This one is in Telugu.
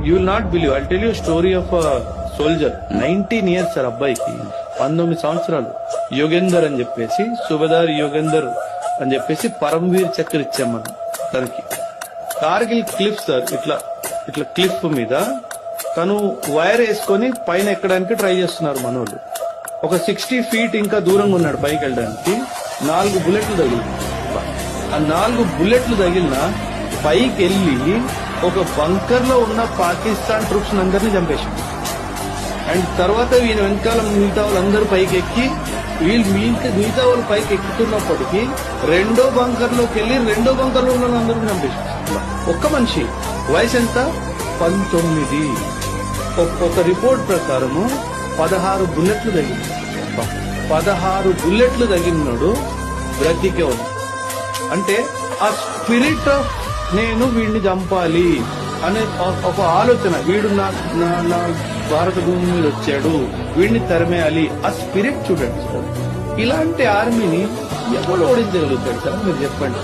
You will not believe. I tell you story of soldier. 19 years sir అబ్బాయికి, 19 సంవత్సరాలు. యోగేందర్ అని చెప్పేసి, సుబేదార్ యోగేందర్ అని చెప్పేసి పరమవీర్ చక్ర ఇచ్చాం మనం తనకి. కార్గిల్ క్లిఫ్ సార్, ఇట్లా క్లిఫ్ మీద తను వైర్ వేసుకొని పైన ఎక్కడానికి ట్రై చేస్తున్నారు మనోళ్ళు. ఒక 60 feet ఇంకా దూరంగా ఉన్నాడు పైకి వెళ్ళడానికి. 4 బుల్లెట్లు తగిలింది. ఆ 4 బుల్లెట్లు తగిలిన పైకి వెళ్ళి ఒక బంకర్ లో ఉన్న పాకిస్తాన్ ట్రూప్స్ అందరినీ చంపేశాడు. అండ్ తర్వాత ఈయన వెనకాల మిగతా వాళ్ళందరూ పైకి ఎక్కి, వీళ్ళు మిగతా వాళ్ళు పైకి ఎక్కుతున్నప్పటికీ రెండో బంకర్ లోకి వెళ్ళి రెండో బంకర్ లో ఉన్న అందరూ చంపేశాడు. ఒక్క మనిషి. వయసు ఎంత? 19. ఒక రిపోర్ట్ ప్రకారము 16 బుల్లెట్లు తగిలింది. 16 బుల్లెట్లు తగిలినాడు, బ్రతికే ఉంది. అంటే ఆ స్పిరిట్ ఆఫ్ నేను వీడిని చంపాలి అనే ఒక ఆలోచన, వీడు నా భారత భూమి మీద వచ్చాడు, వీడిని తరిమేయాలి, ఆ స్పిరిట్ చూడండి సార్. ఇలాంటి ఆర్మీని ఎవరు ఓడించగలుగుతాడు సార్, మీరు చెప్పండి.